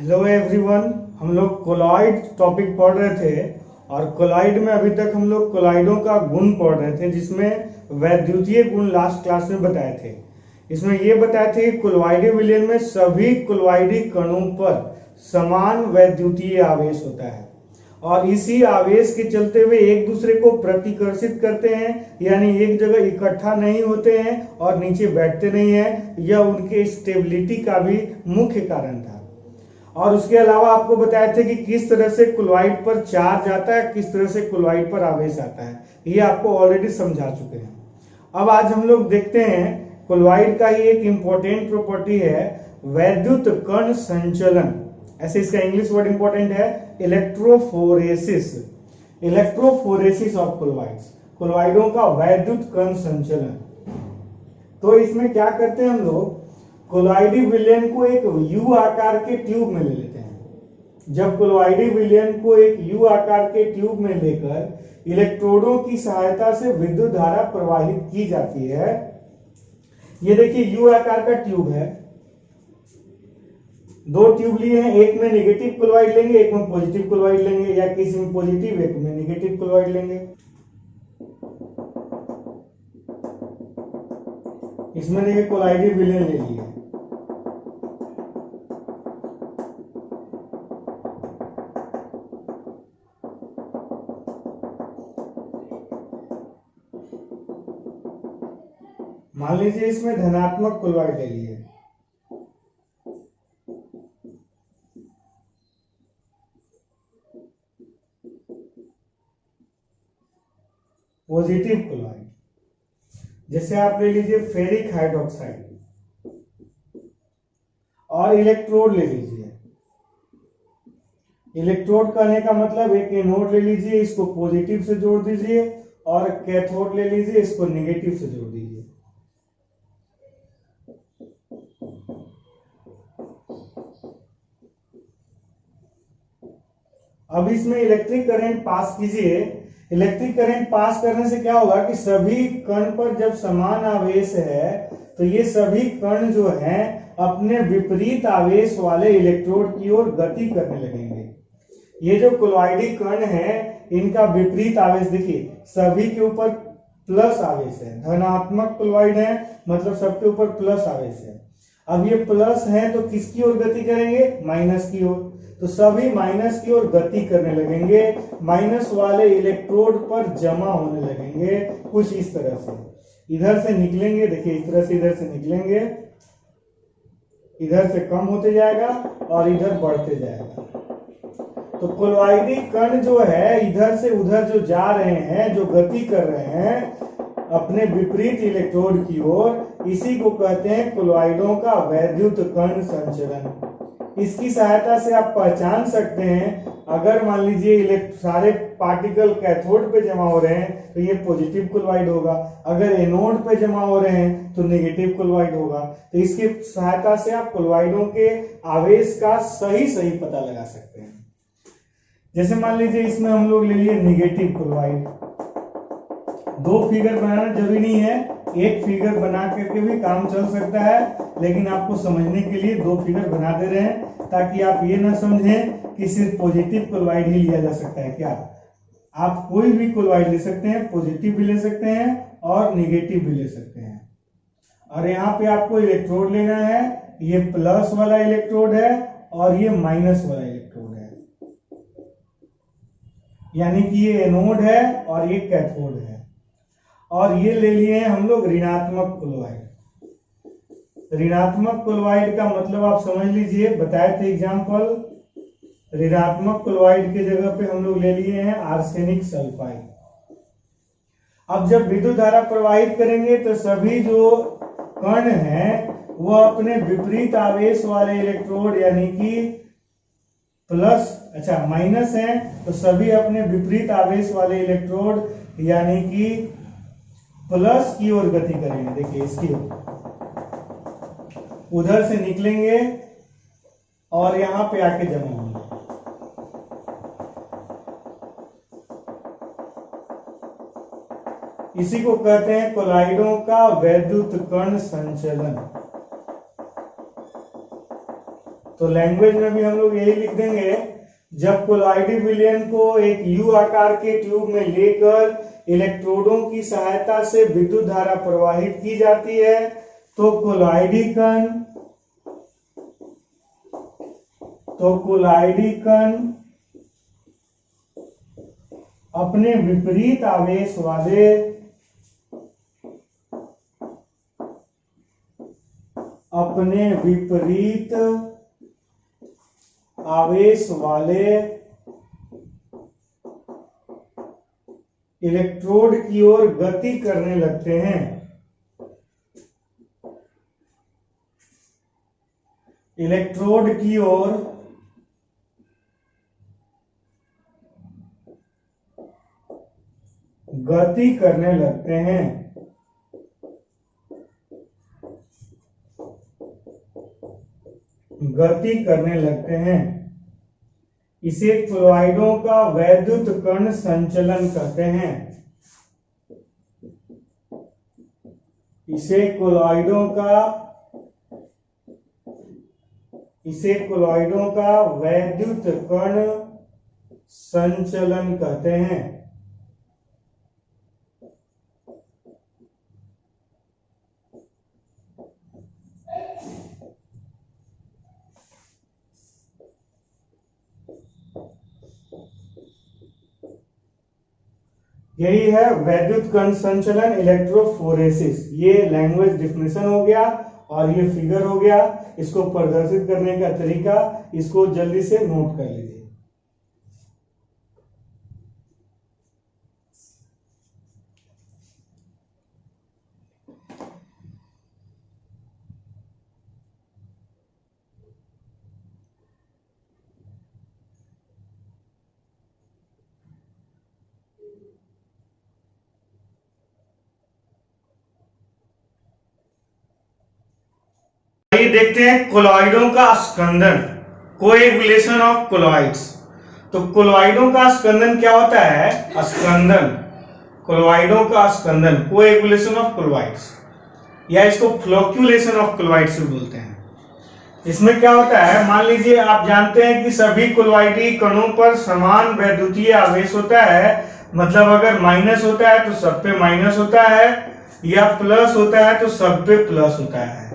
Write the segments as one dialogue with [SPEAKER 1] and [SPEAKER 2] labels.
[SPEAKER 1] Hello everyone. हम लोग colloid topic पढ़ रहे थे और कोलॉइड में अभी तक हम लोग कोलॉइडों का गुण पढ़ रहे थे, जिसमें वैद्युतीय गुण लास्ट क्लास में बताए थे। इसमें ये बताए थे कि कोलॉइडी विलयन में सभी कोलॉइडी कणों पर समान वैद्युतीय आवेश होता है और इसी आवेश के चलते हुए एक दूसरे को प्रतिकर्षित करते हैं, यानी एक जगह इकट्ठा नहीं होते हैं और नीचे बैठते नहीं हैं। यह उनके स्टेबिलिटी का भी मुख्य कारण था। और उसके अलावा आपको बताया था कि किस तरह से क्लोराइड पर चार्ज आता है, किस तरह से क्लोराइड पर आवेश आता है। ये आपको ऑलरेडी समझा चुके हैं। अब आज हम लोग देखते हैं क्लोराइड का ही एक इंपॉर्टेंट प्रॉपर्टी है वैद्युत कण संचलन। ऐसे इसका इंग्लिश वर्ड इंपॉर्टेंट है इलेक्ट्रोफोरेसिस। इलेक्ट्रोफोरेसिस ऑफ क्लोराइड्स, क्लोराइडों का वैद्युत कण संचलन। तो इसमें क्या करते हैं हम लोग, कोलॉइडी विलयन को एक यू आकार के ट्यूब में ले लेते हैं। जब कोलॉइडी विलयन को एक यू आकार के ट्यूब में लेकर इलेक्ट्रोडों की सहायता से विद्युत धारा प्रवाहित की जाती है। ये देखिए यू आकार का ट्यूब है, दो ट्यूब लिए हैं, एक में नेगेटिव क्लोराइड लेंगे, एक में पॉजिटिव क्लोराइड लेंगे, या किसी में पॉजिटिव एक में नेगेटिव क्लोराइड लेंगे। इसमें देखिए कोलॉइडी विलयन ले लिया। मान लीजिए इसमें धनात्मक क्लोराइड ले लिए, पॉजिटिव क्लोराइड, जैसे आप ले लीजिए फेरिक हाइड्रोक्साइड, और इलेक्ट्रोड ले लीजिए। इलेक्ट्रोड कहने का मतलब एक एनोड ले लीजिए, इसको पॉजिटिव से जोड़ दीजिए, और कैथोड ले लीजिए, इसको नेगेटिव से जोड़ दीजिए। अब इसमें इलेक्ट्रिक करंट पास कीजिए। इलेक्ट्रिक करंट पास करने से क्या होगा कि सभी कण पर जब समान आवेश है तो ये सभी कण जो हैं अपने विपरीत आवेश वाले इलेक्ट्रोड की ओर गति करने लगेंगे। ये जो कोलॉइडी कण है इनका विपरीत आवेश देखिए, सभी के ऊपर प्लस आवेश है, धनात्मक क्लोराइड है मतलब सबके ऊपर प्लस आवेश है। अब ये प्लस है तो किसकी ओर गति करेंगे? माइनस की ओर। तो सभी माइनस की ओर गति करने लगेंगे, माइनस वाले इलेक्ट्रोड पर जमा होने लगेंगे, कुछ इस तरह से। इधर से निकलेंगे, देखिए इस तरह से इधर से निकलेंगे, इधर से कम होते जाएगा और इधर बढ़ते जाएगा। तो कोलॉइडी कण जो है इधर से उधर जो जा रहे हैं, जो गति कर रहे हैं अपने विपरीत इलेक्ट्रोड की ओर, इसी को कहते हैं कोलॉइडों का वैद्युत कण संचलन। इसकी सहायता से आप पहचान सकते हैं, अगर मान लीजिए सारे पार्टिकल कैथोड पे जमा हो रहे हैं तो ये पॉजिटिव क्लोराइड होगा, अगर एनोड पे जमा हो रहे हैं तो नेगेटिव क्लोराइड होगा। तो इसकी सहायता से आप क्लोराइडों के आवेश का सही पता लगा सकते हैं। जैसे मान लीजिए इसमें हम लोग ले लिए नेगेटिव क्लोराइड। दो फिगर बनाना जरूरी नहीं है, एक फिगर बना करके भी काम चल सकता है, लेकिन आपको समझने के लिए दो फिगर बना दे रहे हैं ताकि आप ये ना समझें कि सिर्फ पॉजिटिव क्लोराइड ही लिया जा सकता है। क्या आप कोई भी क्लोराइड ले सकते हैं, पॉजिटिव भी ले सकते हैं और नेगेटिव भी ले सकते हैं। और यहाँ पे आपको इलेक्ट्रोड लेना है, ये प्लस वाला इलेक्ट्रोड है और ये माइनस वाला इलेक्ट्रोड है, यानी कि ये एनोड है और ये कैथोड है। और ये ले लिए हैं हम लोग ऋणात्मक क्लोराइड। ऋणात्मक क्लोराइड का मतलब आप समझ लीजिए, बताए थे एग्जाम्पल। ऋणात्मक क्लोराइड की जगह पे हम लोग ले लिए हैं आर्सेनिक सल्फाइड। अब जब विद्युत धारा प्रवाहित करेंगे तो सभी जो कण हैं वो अपने विपरीत आवेश वाले इलेक्ट्रोड यानी कि माइनस है तो सभी अपने विपरीत आवेश वाले इलेक्ट्रोड यानी कि प्लस की ओर गति करेंगे। देखिए इसकी उधर से निकलेंगे और यहां पे आके जमा होंगे। इसी को कहते हैं कोलॉइडों का वैद्युत कण संचलन। तो लैंग्वेज में भी हम लोग यही लिख देंगे, जब कोलॉइडी विलयन को एक यू आकार के ट्यूब में लेकर इलेक्ट्रोडों की सहायता से विद्युत धारा प्रवाहित की जाती है तो कोलॉइडी कण अपने विपरीत आवेश वाले इलेक्ट्रोड की ओर गति करने लगते हैं। इलेक्ट्रोड की ओर गति करने लगते हैं। इसे क्लोराइडों का वैद्युत कण संचलन कहते हैं। इसे क्लोराइडों का वैद्युत कण संचलन कहते हैं। यही है वैद्युत कण संचलन, इलेक्ट्रोफोरेसिस। ये लैंग्वेज डिफिनेशन हो गया और ये फिगर हो गया। इसको प्रदर्शित करने का तरीका इसको जल्दी से नोट कर लीजिए। देखते हैं कोलॉइडों का स्कंदन, कोएगुलेशन ऑफ कोलॉइड्स। तो कोलॉइडों का स्कंदन क्या होता है? स्कंदन, कोलॉइडों का स्कंदन, कोएगुलेशन ऑफ कोलॉइड्स, या इसको फ्लोक्यूलेशन ऑफ कोलॉइड्स भी बोलते हैं। इसमें क्या होता है, मान लीजिए आप जानते हैं कि सभी कोलॉइडी कणों पर समान वैद्युतीय आवेश होता है। मतलब अगर माइनस होता है तो सब पे माइनस होता है, या प्लस होता है तो सब पे प्लस होता है।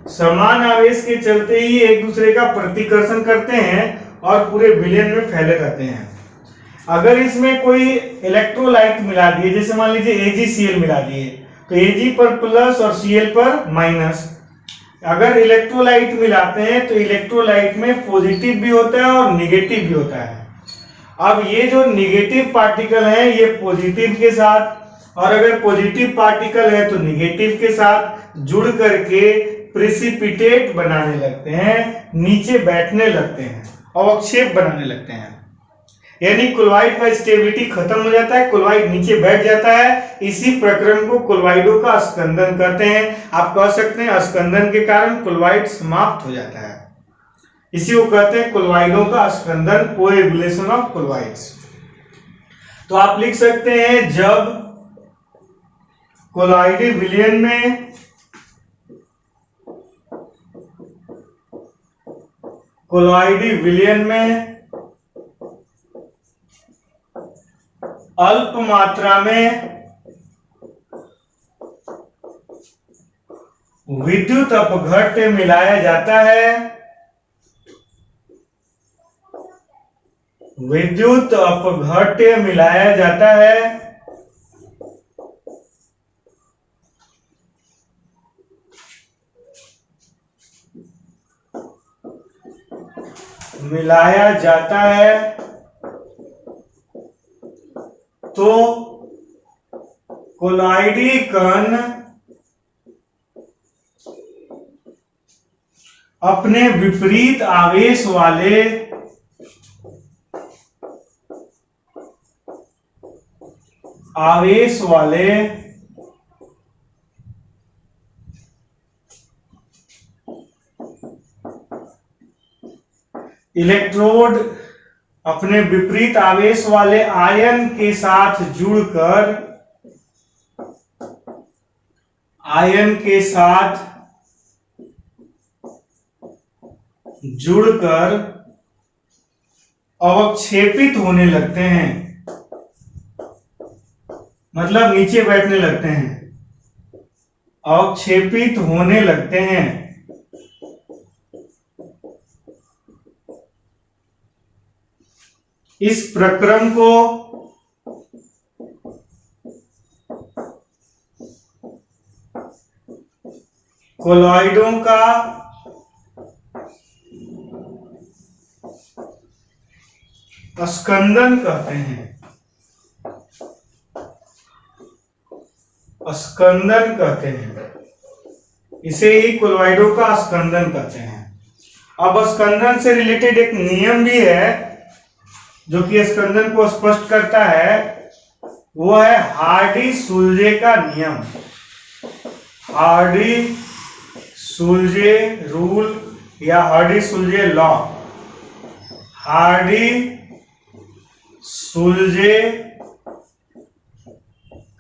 [SPEAKER 1] समान आवेश के चलते ही एक दूसरे का प्रतिकर्षण करते हैं और पूरे विलयन में फैले रहते हैं। अगर इसमें कोई इलेक्ट्रोलाइट मिला दिए, जैसे मान लीजिए AgCl मिला दिए, तो Ag पर प्लस और Cl पर माइनस। अगर इलेक्ट्रोलाइट मिलाते हैं तो इलेक्ट्रोलाइट में पॉजिटिव भी होता है और निगेटिव भी होता है। अब ये जो निगेटिव पार्टिकल है ये पॉजिटिव के साथ, और अगर पॉजिटिव पार्टिकल है तो निगेटिव के साथ जुड़ करके प्रेसिपिटेट बनाने लगते हैं, नीचे बैठने लगते हैं, अवक्षेप बनाने लगते हैं। यानी क्लोराइड का स्टेबिलिटी खत्म हो जाता है, क्लोराइड नीचे बैठ जाता है। इसी प्रक्रम को क्लोराइडों का स्कंदन कहते हैं। आप कह सकते हैं स्कंदन के कारण क्लोराइड समाप्त हो जाता है। इसी को कहते हैं क्लोराइडों का स्कंदन, कोएगुलेशन ऑफ क्लोराइड्स। तो आप लिख सकते हैं जब कोलॉइडी विलयन में अल्प मात्रा में विद्युत अपघट्य मिलाया जाता है, तो कोलॉइडी कण अपने विपरीत आवेश वाले इलेक्ट्रोड अपने विपरीत आवेश वाले आयन के साथ जुड़कर जुड़कर अवक्षेपित होने लगते हैं, मतलब नीचे बैठने लगते हैं, अवक्षेपित होने लगते हैं। इस प्रक्रम को कोलॉइडों का स्कंदन कहते हैं, स्कंदन कहते हैं। इसे ही कोलॉइडों का स्कंदन कहते हैं। अब स्कंदन से रिलेटेड एक नियम भी है जो कि स्कंदन को स्पष्ट करता है, वो है हार्डी-सुलजे का नियम, हार्डी-सुलजे रूल या हार्डी-सुलजे लॉ। हार्डी-सुलजे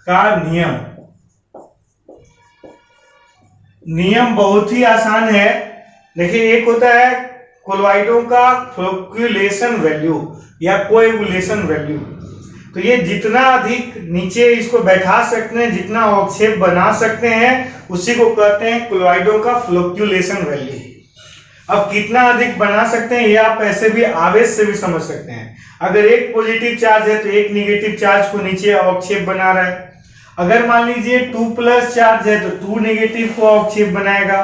[SPEAKER 1] का नियम बहुत ही आसान है। देखिए, एक होता है कोलॉइडों का फ्लोक्यूलेशन वैल्यू या कोएगुलेशन वैल्यू। तो ये जितना अधिक नीचे इसको बैठा सकते हैं, जितना अवक्षेप बना सकते हैं, उसी को कहते हैं कोलॉइडों का फ्लोक्यूलेशन वैल्यू। अब कितना अधिक बना सकते हैं ये आप ऐसे भी आवेश से भी समझ सकते हैं। अगर एक पॉजिटिव चार्ज है तो एक निगेटिव चार्ज को नीचे अवक्षेप बना रहा है। अगर मान लीजिए 2+ चार्ज है तो 2 नेगेटिव को अवक्षेप बनाएगा।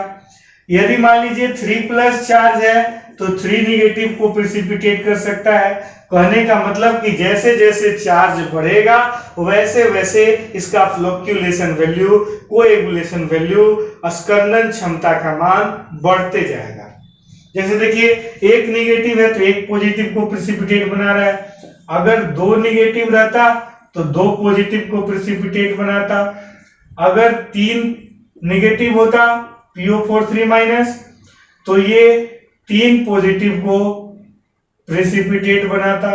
[SPEAKER 1] यदि मान लीजिए 3+ चार्ज है तो 3 नेगेटिव को प्रेसिपिटेट कर सकता है। कहने का मतलब कि जैसे जैसे चार्ज बढ़ेगा वैसे वैसे इसका flocculation value, coagulation value, Skandan क्षमता का मान बढ़ते जाएगा। जैसे देखिए, एक नेगेटिव है तो एक पॉजिटिव को प्रेसिपिटेट बना रहा है। अगर 2 नेगेटिव रहता तो 2 पॉजिटिव को प्रेसिपिटेट बनाता। अगर 3 नेगेटिव होता PO4 3- तो ये 3 पॉजिटिव को प्रेसिपिटेट बनाता।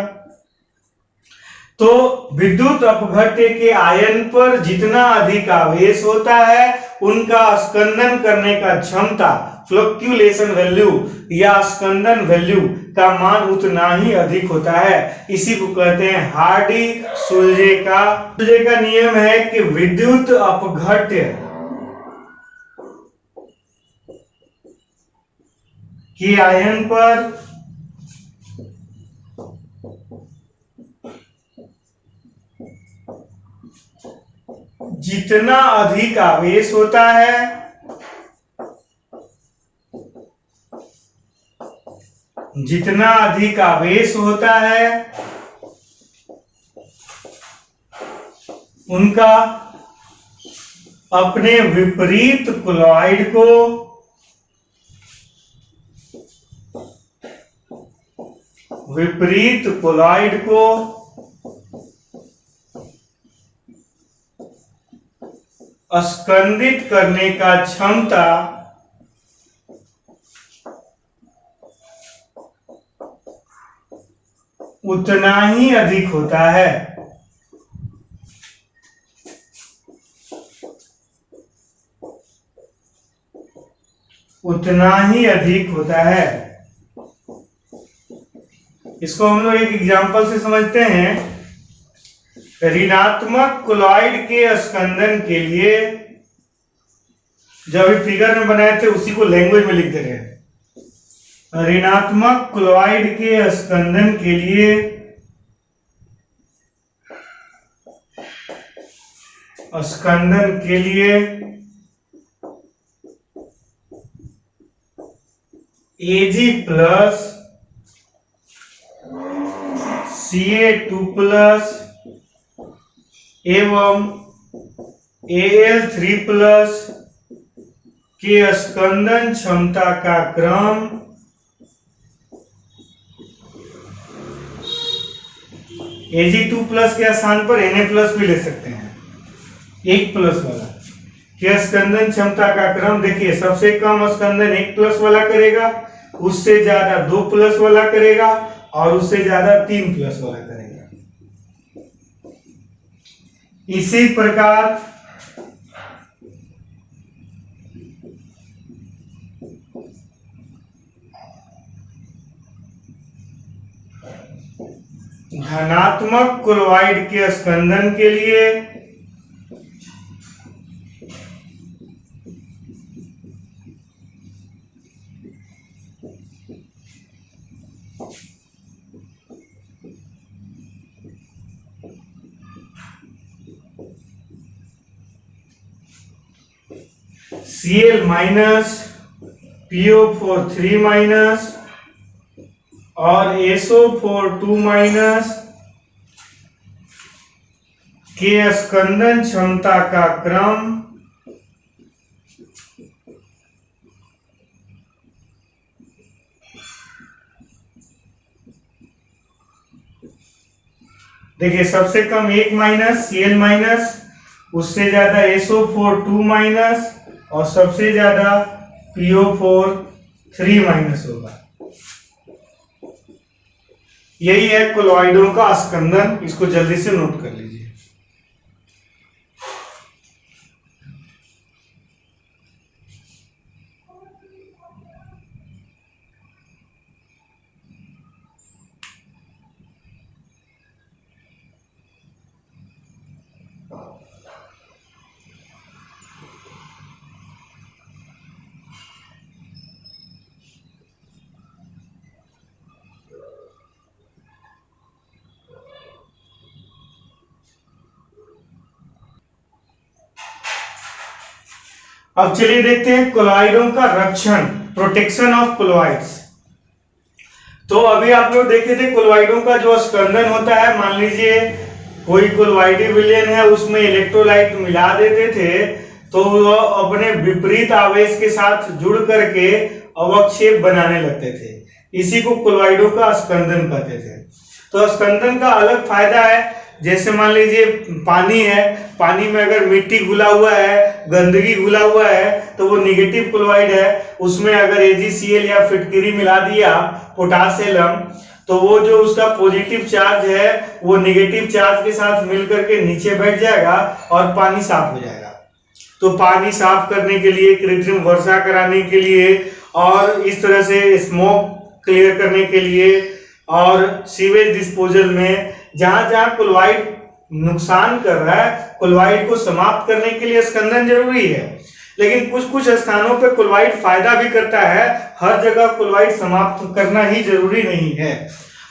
[SPEAKER 1] तो विद्युत अपघट्य के आयन पर जितना अधिक आवेश होता है उनका स्कंदन करने का क्षमता, फ्लोक्यूलेशन वैल्यू या स्कंदन वैल्यू का मान उतना ही अधिक होता है। इसी को कहते हैं हार्डी-सुलजे का नियम है कि विद्युत अपघट्य के आयन पर जितना अधिक आवेश होता है उनका अपने विपरीत कोलॉइड को स्कंदित करने का क्षमता उतना ही अधिक होता है। इसको हम लोग एक एग्जांपल से समझते हैं। ऋणात्मक कोलॉइड के स्कंदन के लिए, जब फिगर में बनाए थे उसी को लैंग्वेज में लिख दे रहे हैं। ऋणात्मक क्लोराइड के स्कंदन के लिए Ag+ Ca2+ एवं Al3+ के स्कंदन क्षमता का क्रम Ag2+ के स्थान पर Na+ भी ले सकते हैं, 1+ वाला के स्कंदन क्षमता का क्रम। देखिए, सबसे कम स्कंदन 1+ वाला करेगा, उससे ज्यादा 2+ वाला करेगा और उससे ज्यादा 3+ वाला करेगा। इसी प्रकार धनात्मक क्लोराइड के स्कंदन के लिए Cl माइनस, PO4 3 माइनस और SO4 2 माइनस के स्कंदन क्षमता का क्रम देखिए, सबसे कम 1 माइनस Cl माइनस, उससे ज्यादा SO4 2 माइनस और सबसे ज्यादा PO4 3 माइनस होगा। यही है कोलॉइडों का स्कंदन। इसको जल्दी से नोट कर लीजिए। अब चलिए देखते हैं कोलॉइडों का रक्षण, प्रोटेक्शन ऑफ कोलॉइड्स। तो अभी आप लोग देखे थे कोलॉइडों का जो स्कंदन होता है, मान लीजिए कोई कोलॉइडी विलयन है, उसमें इलेक्ट्रोलाइट मिला देते थे तो वो अपने विपरीत आवेश के साथ जुड़ करके अवक्षेप बनाने लगते थे। इसी को कोलॉइडों का स्कंदन कहते थे। तो स्कंदन का अलग फायदा है। जैसे मान लीजिए पानी है, पानी में अगर मिट्टी घुला हुआ है, गंदगी घुला हुआ है, तो वो निगेटिव क्लोराइड है। उसमें अगर AgCl या फिटकिरी मिला दिया, पोटासियम, तो वो जो उसका पॉजिटिव चार्ज है वो निगेटिव चार्ज के साथ मिलकर के नीचे बैठ जाएगा और पानी साफ हो जाएगा। तो पानी साफ करने के लिए, कृत्रिम वर्षा कराने के लिए और इस तरह से स्मोक क्लियर करने के लिए और सीवेज डिस्पोजल में जहां जहां क्लोराइड नुकसान कर रहा है, क्लोराइड को समाप्त करने के लिए स्कंदन जरूरी है। लेकिन कुछ कुछ स्थानों पे क्लोराइड फायदा भी करता है। हर जगह क्लोराइड समाप्त करना ही जरूरी नहीं है।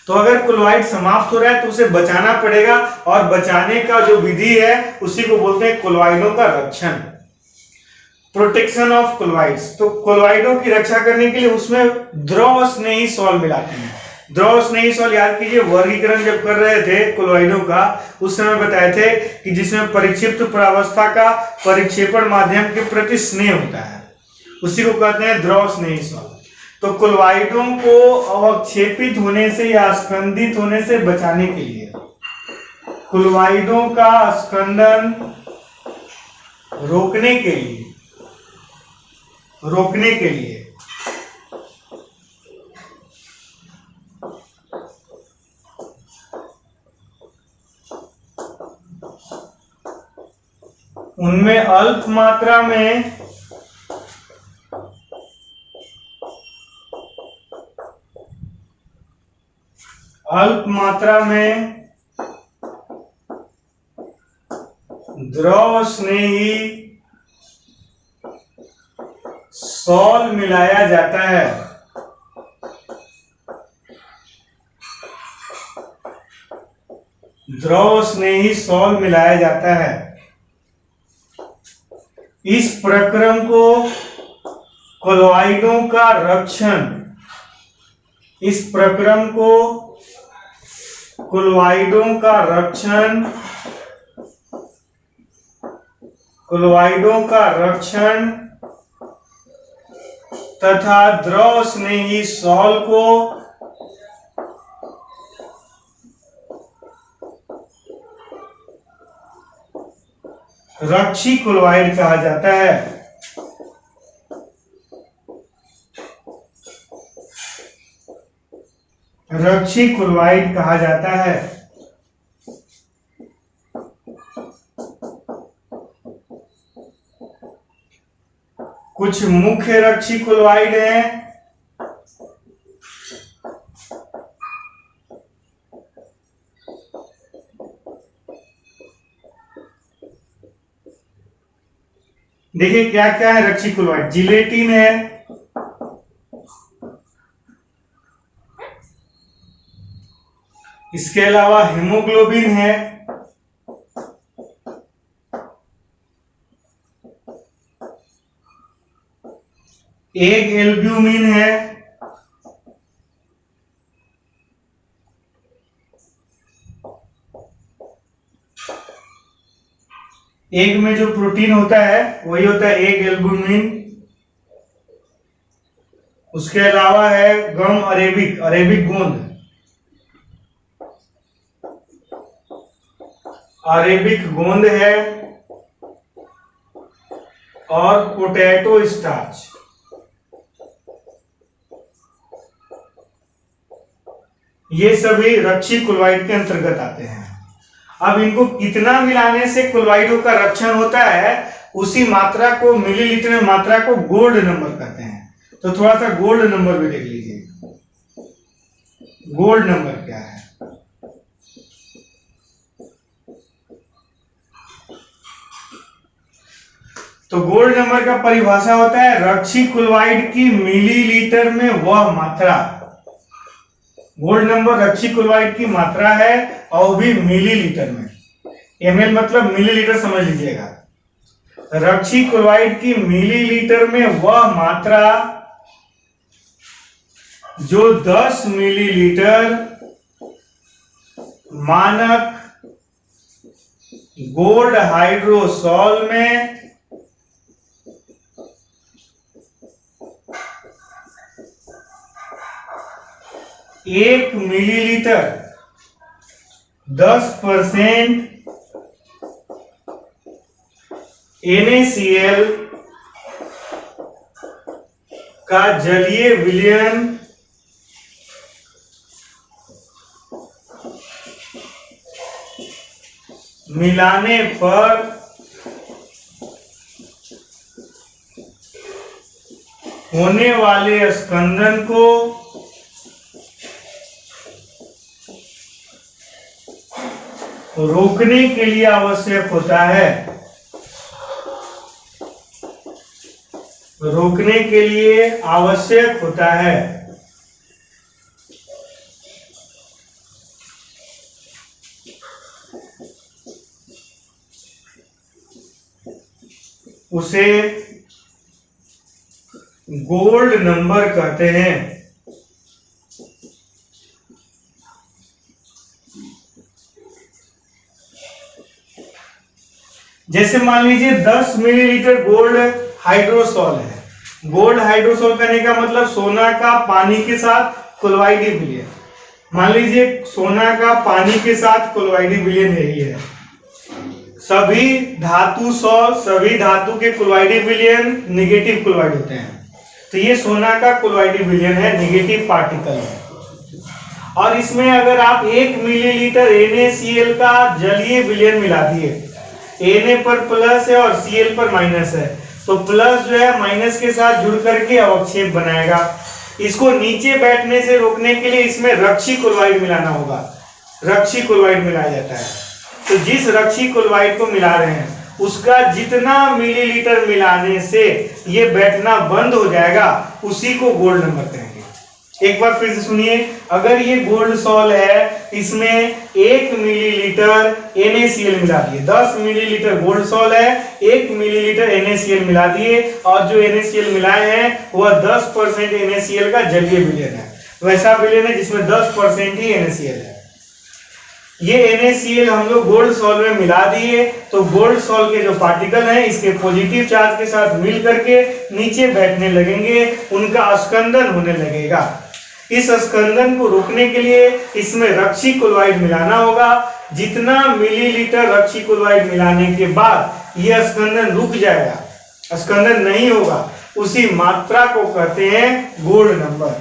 [SPEAKER 1] तो अगर क्लोराइड समाप्त हो रहा है तो उसे बचाना पड़ेगा, और बचाने का जो विधि है उसी को बोलते हैं क्लोराइडों का रक्षण, प्रोटेक्शन ऑफ क्लोराइड्स। तो क्लोराइडों की रक्षा करने के लिए उसमें द्रव स्नेही सॉल मिलाते हैं। द्रव स्नेही सॉल याद कीजिए, वर्गीकरण जब कर रहे थे क्लोराइडों का उस समय बताए थे कि जिसमें परिक्षिप्त प्रावस्था का परिक्षेपण माध्यम के प्रति स्नेह होता है, उसी को कहते हैं द्रव स्नेही सॉल। तो क्लोराइडों को अवक्षेपित होने से या स्कंदित होने से बचाने के लिए, क्लोराइडों का स्कंदन रोकने के लिए उनमें अल्प मात्रा में द्रव स्नेही सॉल मिलाया जाता है। द्रव स्नेही सॉल मिलाया जाता है। इस प्रक्रम को क्लोराइडों का रक्षण, तथा द्रव स्नेही सॉल को रक्षी क्लोराइड कहा जाता है। रक्षी क्लोराइड कहा जाता है। कुछ मुख्य रक्षी क्लोराइड हैं। देखिए क्या क्या है रक्षी क्लोराइड, जिलेटिन है, इसके अलावा हीमोग्लोबिन है, एक एल्ब्यूमिन है, एग में जो प्रोटीन होता है वही होता है एग एल्ब्यूमिन। उसके अलावा है गम अरेबिक, अरेबिक गोंद, अरेबिक गोंद है, और पोटैटो स्टार्च। ये सभी रक्षी क्लोराइड के अंतर्गत आते हैं। अब इनको कितना मिलाने से क्लोराइडों का रक्षण होता है, उसी मात्रा को मिलीलीटर में मात्रा को गोल्ड नंबर कहते हैं। तो थोड़ा सा गोल्ड नंबर भी देख लीजिए, गोल्ड नंबर क्या है। तो गोल्ड नंबर का परिभाषा होता है रक्षी क्लोराइड की मिलीलीटर में वह मात्रा। गोल्ड नंबर रक्षी क्लोराइड की मात्रा है और भी मिलीलीटर में, ml मतलब मिलीलीटर समझ लीजिएगा। रक्षी क्लोराइड की मिलीलीटर में वह मात्रा जो 10 मिलीलीटर मानक गोल्ड हाइड्रोसॉल में 1 मिलीलीटर 10% NaCl का जलीय विलयन मिलाने पर होने वाले स्कंदन को रोकने के लिए आवश्यक होता है, रोकने के लिए आवश्यक होता है। उसे गोल्ड नंबर कहते हैं। जैसे मान लीजिए 10 मिलीलीटर गोल्ड हाइड्रोसॉल है। गोल्ड हाइड्रोसॉल करने का मतलब सोना का पानी के साथ क्लोराइडी विलयन। मान लीजिए सोना का पानी के साथ क्लोराइडी विलयन यही है। सभी धातु सॉल, सभी धातु के क्लोराइडी विलयन निगेटिव क्लोराइड होते हैं। तो ये सोना का क्लोराइडी विलयन है, निगेटिव पार्टिकल है। और इसमें अगर आप 1 मिलीलीटर NaCl का जलीय विलयन मिला दिए, Na पर प्लस है और Cl पर माइनस है, तो प्लस जो है माइनस के साथ जुड़ करके अवक्षेप बनाएगा। इसको नीचे बैठने से रोकने के लिए इसमें रक्षी क्लोराइड मिलाना होगा। रक्षी क्लोराइड मिलाया जाता है। तो जिस रक्षी क्लोराइड को मिला रहे हैं उसका जितना मिलीलीटर मिलाने से ये बैठना बंद हो जाएगा, उसी को गोल्ड नंबर कहेंगे। एक बार फिर से सुनिए, अगर ये गोल्ड सॉल है, इसमें 1 मिलीलीटर NaCl मिला दिए, 10 मिलीलीटर गोल्ड सॉल है, 1 मिलीलीटर NaCl मिला दिए, और जो NaCl मिलाए हैं वह 10% NaCl का जलीय विलयन है। वैसा विलयन है जिसमें 10% ही NaCl है। ये NaCl हम लोग गोल्ड सॉल में मिला दिए, तो गोल्ड सॉल के जो पार्टिकल हैं इसके पॉजिटिव चार्ज के साथ मिल करके नीचे बैठने लगेंगे, उनका स्कंदन होने लगेगा। इस स्कंदन को रोकने के लिए इसमें रक्षी क्लोराइड मिलाना होगा। जितना मिलीलीटर रक्षी क्लोराइड मिलाने के बाद यह स्कंदन रुक जाएगा, स्कंदन नहीं होगा, उसी मात्रा को कहते हैं गोल्ड नंबर।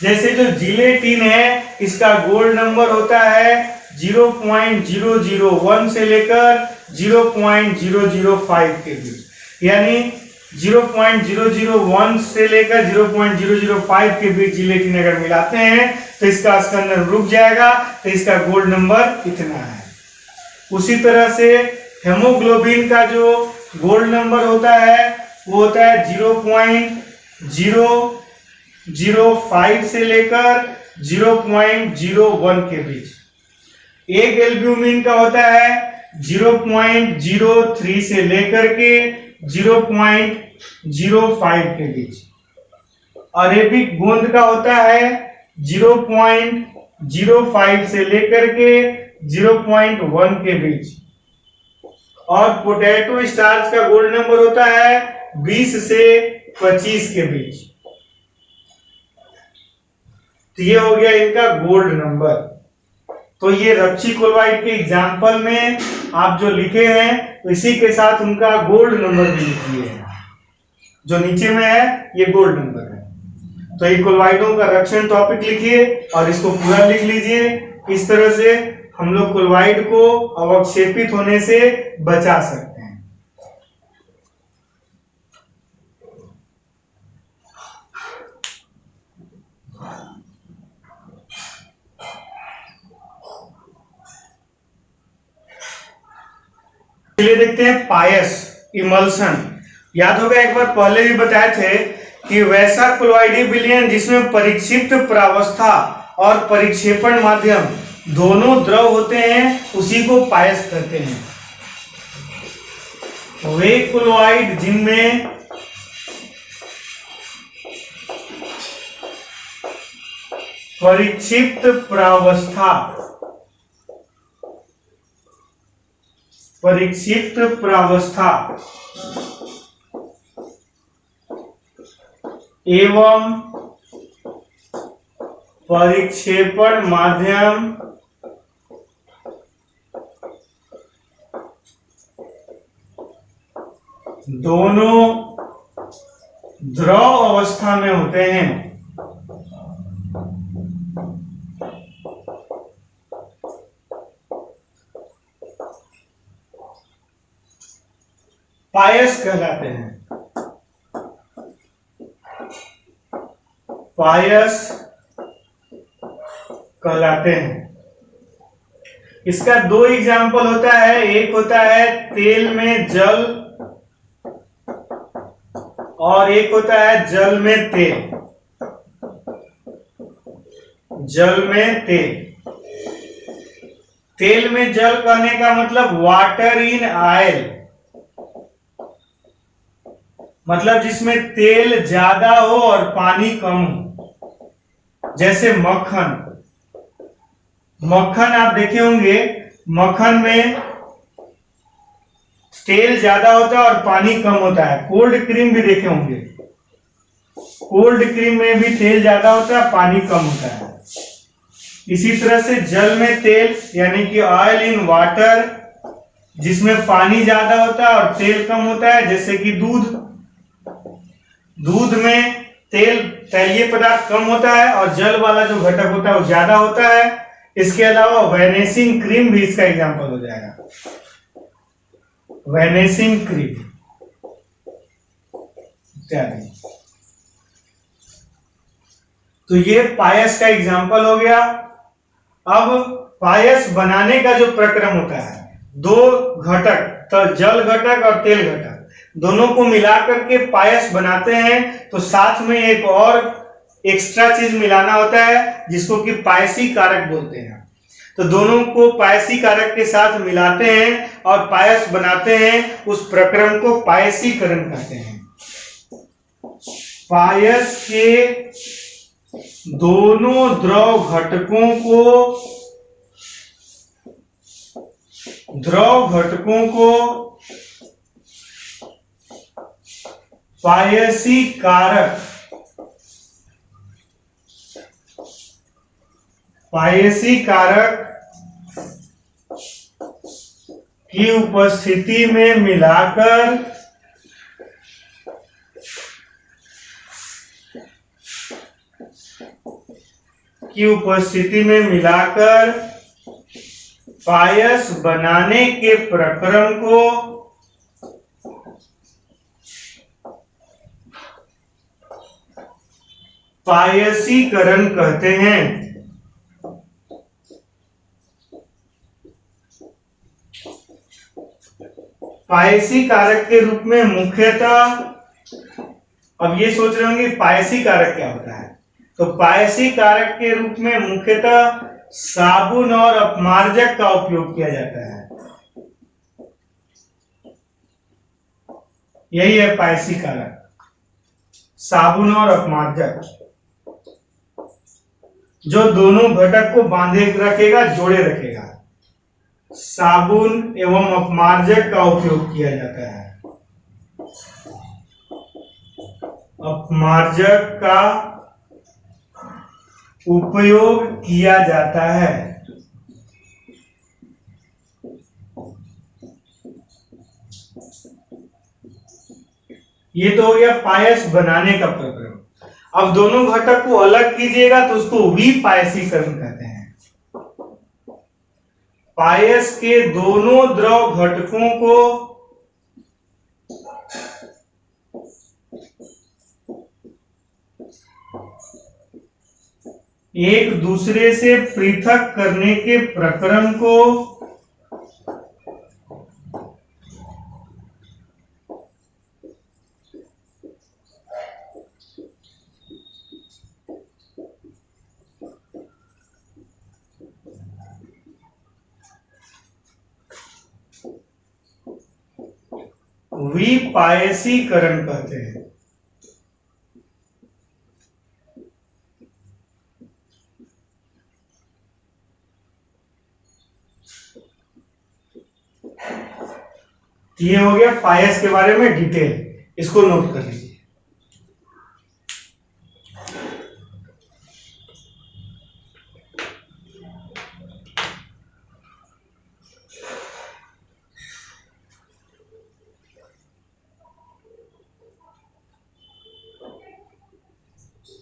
[SPEAKER 1] जैसे जो जिलेटिन है, इसका गोल्ड नंबर होता है 0.001 से लेकर 0.005 के बीच, यानी 0.001 से लेकर 0.005 के बीच जिलेटिन अगर मिलाते हैं तो इसका स्कंदन रुक जाएगा, तो इसका गोल्ड नंबर इतना है। उसी तरह से हेमोग्लोबिन का जो गोल्ड नंबर होता है वो होता है 0.005 से लेकर 0.01 के बीच। एक एल्ब्यूमिन का होता है 0.03 से लेकर के 0.05 के बीच। अरेबिक गोंद का होता है 0.05 से लेकर के 0.1 के बीच। और पोटैटो स्टार्च का गोल्ड नंबर होता है 20 से 25 के बीच। तो ये हो गया इनका गोल्ड नंबर। तो ये रक्शी क्लोराइड के एग्जाम्पल में आप जो लिखे हैं तो इसी के साथ उनका गोल्ड नंबर भी लिखिए। जो नीचे में है ये गोल्ड नंबर है। तो ये क्लोराइडों का रक्षण टॉपिक लिखिए और इसको पूरा लिख लीजिए। इस तरह से हम लोग क्लोराइड को अवक्षेपित होने से बचा सकते हैं। चलिए देखते हैं पायस इमल्सन। याद होगा एक बार पहले भी बताए थे कि वैसा क्लोराइडी विलयन जिसमें परिक्षिप्त प्रावस्था और परिक्षेपण माध्यम दोनों द्रव होते हैं उसी को पायस कहते हैं। वे क्लोराइड जिनमें परिक्षिप्त प्रावस्था एवं परिक्षेपण माध्यम दोनों द्रव अवस्था में होते हैं। पायस कहलाते हैं। पायस कहलाते हैं। इसका दो एग्जाम्पल होता है। एक होता है तेल में जल और एक होता है जल में तेल। जल में तेल। तेल में जल कहने का मतलब वाटर इन ऑयल, मतलब जिसमें तेल ज्यादा हो और पानी कम हो। जैसे मक्खन। मक्खन आप देखे होंगे, मक्खन में तेल ज्यादा होता है और पानी कम होता है। कोल्ड क्रीम भी देखे होंगे, कोल्ड क्रीम में भी तेल ज्यादा होता है, पानी कम होता है। इसी तरह से जल में तेल यानी कि ऑयल इन वाटर, जिसमें पानी ज्यादा होता है और तेल कम होता है। जैसे कि दूध। दूध में तैलीय पदार्थ कम होता है और जल वाला जो घटक होता है वो ज्यादा होता है। इसके अलावा वैनिशिंग क्रीम भी इसका एग्जाम्पल हो जाएगा। वैनिशिंग क्रीम इत्यादि। तो ये पायस का एग्जाम्पल हो गया। अब पायस बनाने का जो प्रक्रम होता है, दो घटक, तो जल घटक और तेल घटक, दोनों को मिलाकर के पायस बनाते हैं। तो साथ में एक और एक्स्ट्रा चीज मिलाना होता है जिसको कि पायसी कारक बोलते हैं। तो दोनों को पायसी कारक के साथ मिलाते हैं और पायस बनाते हैं। उस प्रक्रम को पायसीकरण कहते हैं। पायस के दोनों द्रव घटकों को पायसी कारक की उपस्थिति में मिलाकर पायस बनाने के प्रक्रम को पायसीकरण कहते हैं। पायसी कारक के रूप में मुख्यतः, अब ये सोच रहे होंगे पायसी कारक क्या होता है, तो पायसी कारक के रूप में मुख्यतः साबुन और अपमार्जक का उपयोग किया जाता है। यही है पायसी कारक, साबुन और अपमार्जक, जो दोनों घटक को बांधे रखेगा, जोड़े रखेगा। साबुन एवं अपमार्जक का उपयोग किया जाता है। अपमार्जक का उपयोग किया जाता है। ये तो हो गया पायस बनाने का प्रक्रम। अब दोनों घटक को अलग कीजिएगा तो उसको विपायसीकरण कहते हैं। पायस के दोनों द्रव घटकों को एक दूसरे से पृथक करने के प्रक्रम को विपायसीकरण कहते हैं। ये हो गया पायस के बारे में डिटेल, इसको नोट कर लीजिए।